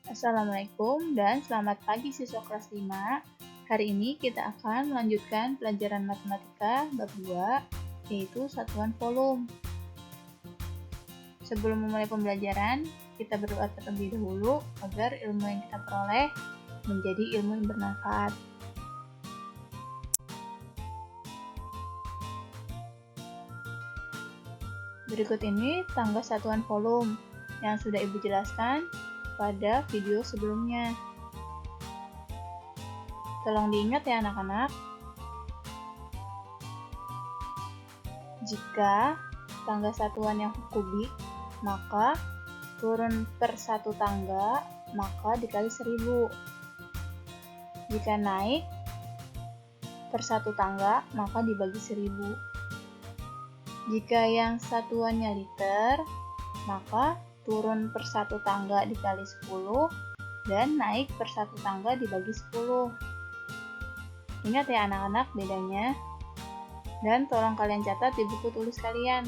Assalamualaikum dan selamat pagi siswa kelas 5. Hari ini kita akan melanjutkan pelajaran matematika bab 2, yaitu satuan volume. Sebelum memulai pembelajaran, kita berdoa terlebih dahulu agar ilmu yang kita peroleh menjadi ilmu yang bermanfaat. Berikut ini tangga satuan volume yang sudah Ibu jelaskan pada video sebelumnya. Tolong diingat ya anak-anak. Jika tangga satuan yang kubik, maka turun per satu tangga, maka dikali 1000. Jika naik per satu tangga, maka dibagi 1000. Jika yang satuannya liter, maka turun per satu tangga dikali 10 dan naik per satu tangga dibagi 10. Ingat ya anak-anak bedanya. Dan tolong kalian catat di buku tulis kalian.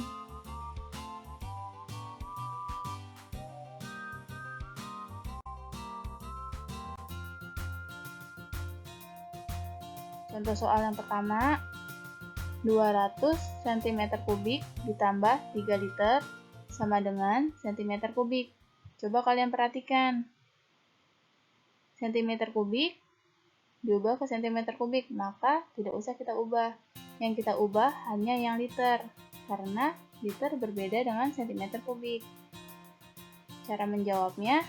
Contoh soal yang pertama, 200 cm3 ditambah 3 liter sama dengan cm kubik. Coba kalian perhatikan. Cm kubik diubah ke cm kubik, maka tidak usah kita ubah. Yang kita ubah hanya yang liter, karena liter berbeda dengan cm kubik. Cara menjawabnya,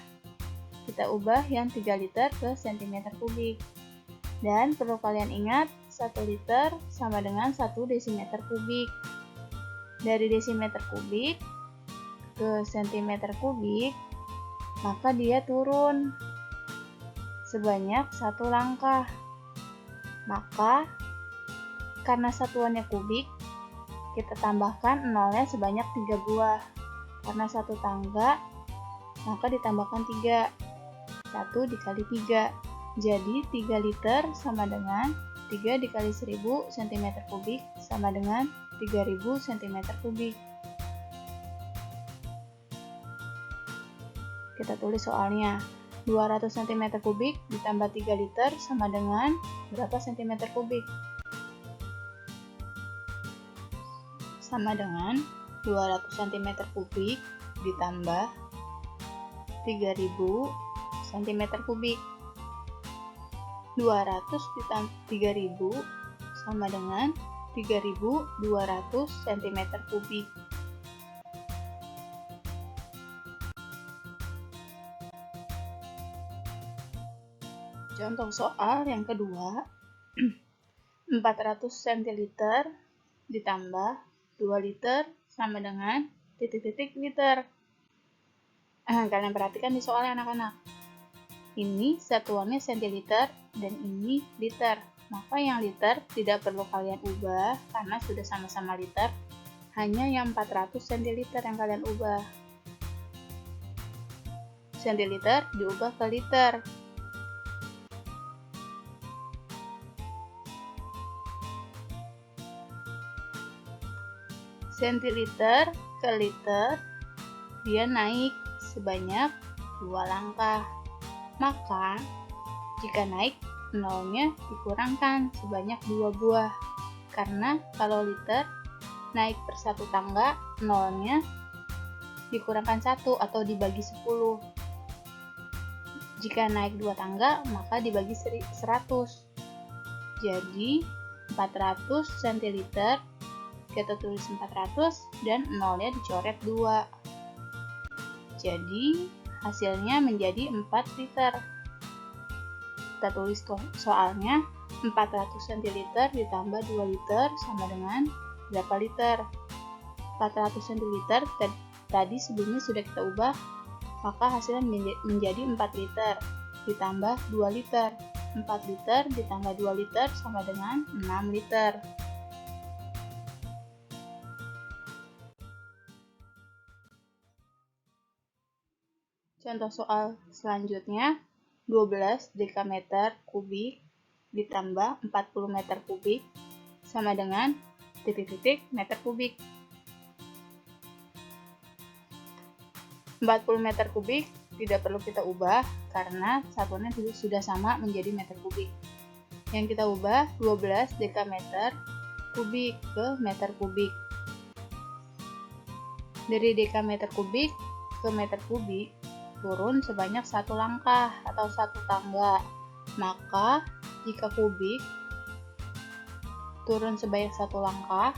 kita ubah yang 3 liter ke cm kubik. Dan perlu kalian ingat, 1 liter sama dengan 1 desimeter kubik. Dari desimeter kubik ke sentimeter kubik, maka dia turun sebanyak 1 langkah. Maka, karena satuannya kubik, kita tambahkan nolnya sebanyak 3 buah. Karena 1 tangga, maka ditambahkan 3. 1 dikali 3. Jadi 3 liter sama dengan 3 dikali 1000 cm3 sama dengan 3000 cm3. Kita tulis soalnya. 200 cm3 ditambah 3 liter sama dengan berapa cm3? Sama dengan 200 cm3 ditambah 3000 cm3. 200 ditambah 3000 sama dengan 3200 cm3. Contoh soal yang kedua, 400 cl ditambah 2 liter sama dengan titik-titik liter. Kalian perhatikan di soalnya anak-anak. Ini satuannya centiliter dan ini liter. Maka yang liter tidak perlu kalian ubah karena sudah sama-sama liter. Hanya yang 400 centiliter yang kalian ubah. Centiliter diubah ke liter. Centiliter ke liter, dia naik sebanyak 2 langkah. Maka, jika naik, nolnya dikurangkan sebanyak 2 buah. Karena kalau liter naik per satu tangga, nolnya dikurangkan 1 atau dibagi 10. Jika naik 2 tangga, maka dibagi 100. Jadi, 400 cl, kita tulis 400 dan nolnya dicoret 2. Jadi, hasilnya menjadi 4 liter. Kita tulis soalnya, 400 cl ditambah 2 liter sama dengan berapa liter? 400 cl tadi sebelumnya sudah kita ubah, maka hasilnya menjadi 4 liter ditambah 2 liter. 4 liter ditambah 2 liter sama dengan 6 liter. Contoh soal selanjutnya, 12 dekameter kubik ditambah 40 meter kubik sama dengan titik-titik meter kubik. 40 meter kubik tidak perlu kita ubah karena satuannya sudah sama menjadi meter kubik. Yang kita ubah 12 dekameter kubik ke meter kubik. Dari dekameter kubik ke meter kubik turun sebanyak satu langkah atau satu tangga. Maka jika kubik turun sebanyak satu langkah,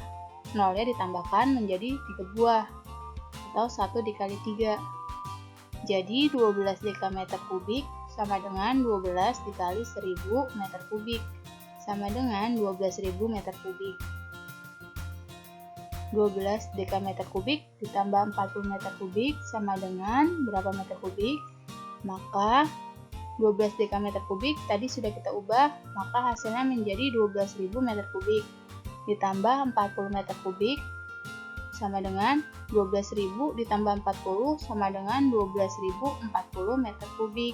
nolnya ditambahkan menjadi 3 buah atau 1 dikali 3. Jadi 12 dekameter kubik sama dengan 12 dikali 1000 meter kubik sama dengan 12.000 meter kubik. 12 dekameter kubik ditambah 40 meter kubik sama dengan berapa meter kubik? Maka 12 dekameter kubik tadi sudah kita ubah, maka hasilnya menjadi 12.000 meter kubik ditambah 40 meter kubik sama dengan 12.000 ditambah 40 sama dengan 12.040 meter kubik.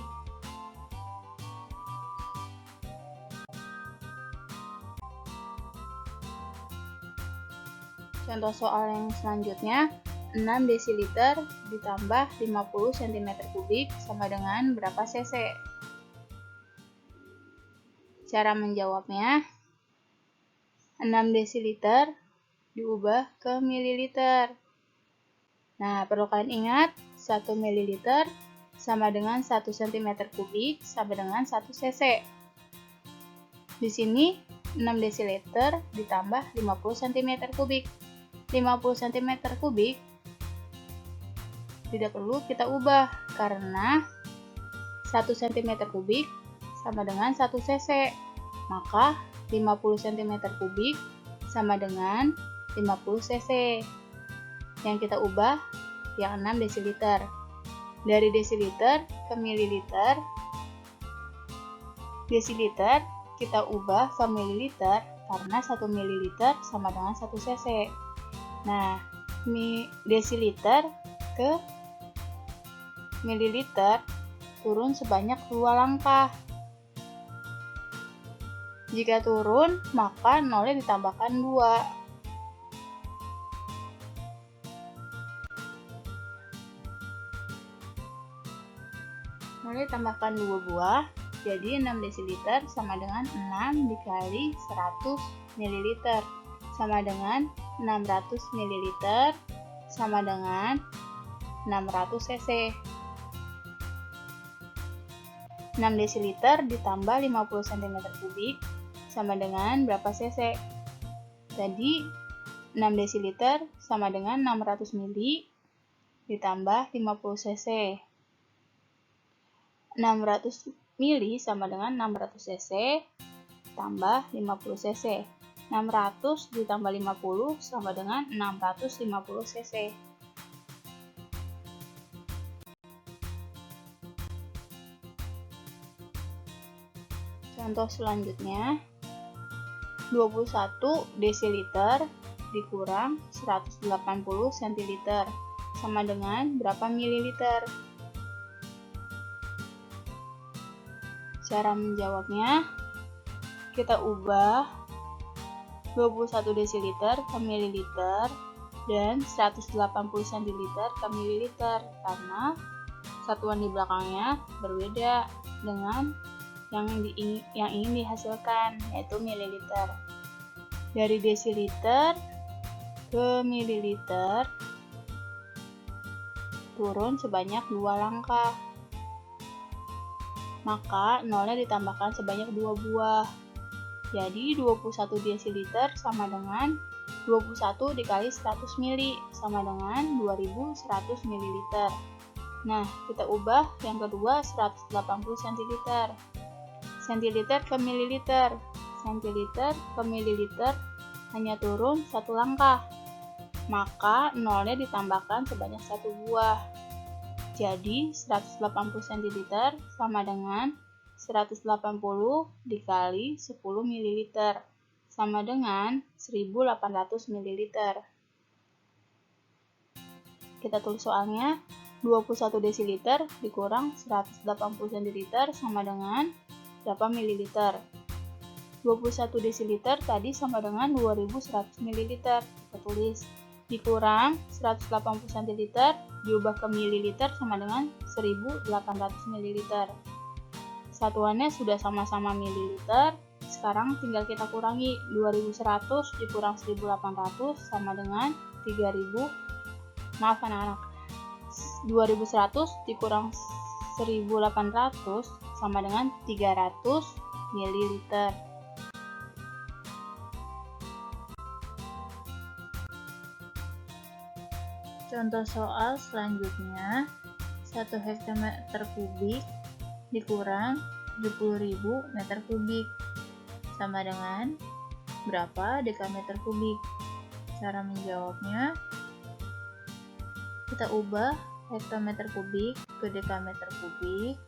Contoh soal yang selanjutnya, 6 desiliter ditambah 50 cm kubik sama dengan berapa cc? Cara menjawabnya, 6 desiliter diubah ke mililiter. Nah, perlu kalian ingat, 1 mililiter sama dengan 1 cm kubik sama dengan 1 cc. Di sini 6 desiliter ditambah 50 cm kubik. 50 cm kubik tidak perlu kita ubah karena 1 cm kubik sama dengan 1 cc. Maka 50 cm kubik sama dengan 50 cc. Yang kita ubah yang 6 desiliter. Dari desiliter ke mililiter. Desiliter kita ubah ke mililiter karena 1 mililiter sama dengan 1 cc. Nah, desiliter ke mililiter turun sebanyak 2 langkah. Jika turun, maka nolnya ditambahkan 2. Nolnya ditambahkan 2 buah, jadi 6 desiliter sama dengan 6 dikali 100 ml sama dengan 600 ml sama dengan 600 cc. 6 desiliter ditambah 50 cm kubik sama dengan berapa cc? Jadi 6 desiliter sama dengan 600 ml ditambah 50 cc. 600 ml sama dengan 600 cc tambah 50 cc. 600 ditambah 50 sama dengan 650 cc. Contoh selanjutnya, 21 desiliter dikurang 180 centiliter sama dengan berapa mililiter? Cara menjawabnya, kita ubah 21 desiliter ke mililiter dan 180 centiliter ke mililiter karena satuan di belakangnya berbeda dengan yang ingin dihasilkan, yaitu mililiter. Dari desiliter ke mililiter turun sebanyak 2 langkah. Maka nolnya ditambahkan sebanyak 2 buah. Jadi 21 desiliter sama dengan 21 dikali 100 ml sama dengan 2100 ml. Nah, kita ubah yang kedua 180 cm. Centiliter ke mililiter. Centiliter ke mililiter hanya turun 1 langkah. Maka nolnya ditambahkan sebanyak 1 buah. Jadi 180 cm sama dengan 180 dikali 10 ml sama dengan 1800 ml. Kita tulis soalnya, 21 desiliter dikurang 180 cm sama dengan berapa mililiter? 21 desiliter tadi sama dengan 2100 ml. Kita tulis dikurang 180 cl diubah ke mililiter sama dengan 1800 ml. Satuannya sudah sama-sama mililiter, sekarang tinggal kita kurangi 2100 dikurang 1800 sama dengan 3000. Maaf anak-anak, 2100 dikurang 1800 sama dengan 300 ml. Contoh soal selanjutnya, 1 hektometer kubik dikurang 70.000 meter kubik sama dengan berapa dekameter kubik? Cara menjawabnya, kita ubah hektometer kubik ke dekameter kubik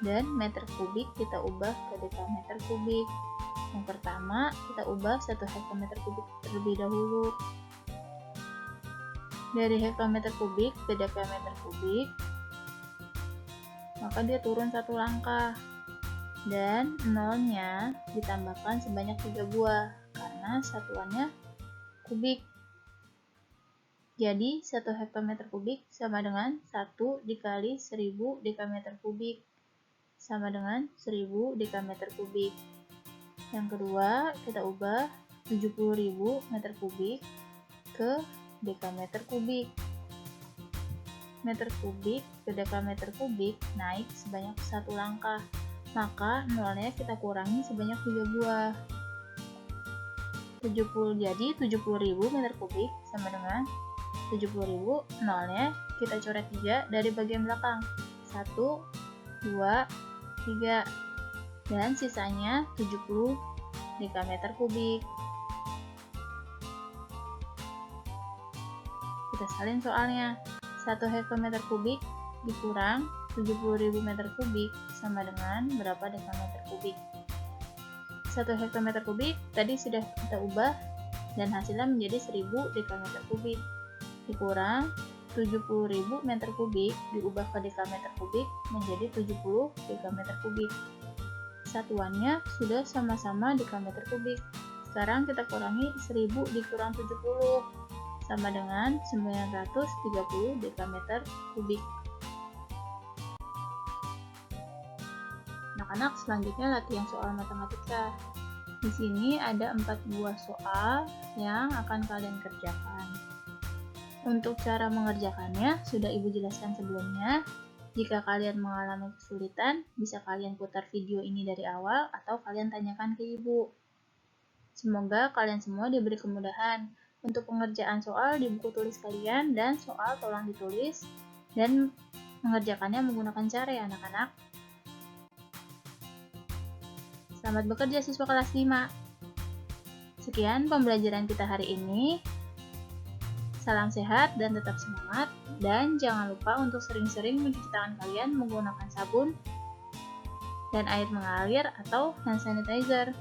dan meter kubik kita ubah ke dekameter kubik. Yang pertama, kita ubah 1 hektometer kubik terlebih dahulu. Dari hektometer kubik ke dekameter kubik, maka dia turun 1 langkah. Dan nolnya ditambahkan sebanyak 3 buah, karena satuannya kubik. Jadi 1 hektometer kubik sama dengan 1 dikali 1000 dekameter kubik, sama dengan 1000 dekameter kubik. Yang kedua, kita ubah 70.000 meter kubik ke dekameter kubik. Meter kubik ke dekameter kubik naik sebanyak 1 langkah, maka nolnya kita kurangi sebanyak 3 buah. 70 meter kubik sama dengan 70.000, nolnya kita coret 3 dari bagian belakang. 1, 2, 3, dan sisanya 70 dekameter kubik. Kita salin soalnya. 1 hektometer kubik dikurang 70.000 meter kubik sama dengan berapa dekameter kubik? 1 hektometer kubik tadi sudah kita ubah dan hasilnya menjadi 1000 dekameter kubik. Dikurang 70.000 meter kubik diubah ke dekameter kubik menjadi 70 dekameter kubik. Satuannya sudah sama-sama dekameter kubik. Sekarang kita kurangi 1000 dikurang 70 sama dengan 930 dekameter kubik. Anak-anak, selanjutnya latihan soal matematika. Di sini ada 4 buah soal yang akan kalian kerjakan. Untuk cara mengerjakannya sudah Ibu jelaskan sebelumnya. Jika kalian mengalami kesulitan, bisa kalian putar video ini dari awal atau kalian tanyakan ke Ibu. Semoga kalian semua diberi kemudahan. Untuk pengerjaan soal di buku tulis kalian dan soal tolong ditulis dan mengerjakannya menggunakan cara ya anak-anak. Selamat bekerja siswa kelas 5. Sekian pembelajaran kita hari ini. Salam sehat dan tetap semangat, dan jangan lupa untuk sering-sering mencuci tangan kalian menggunakan sabun dan air mengalir atau hand sanitizer.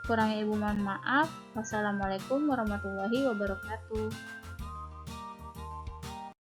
Kurangnya Ibu mohon maaf. Wassalamualaikum warahmatullahi wabarakatuh.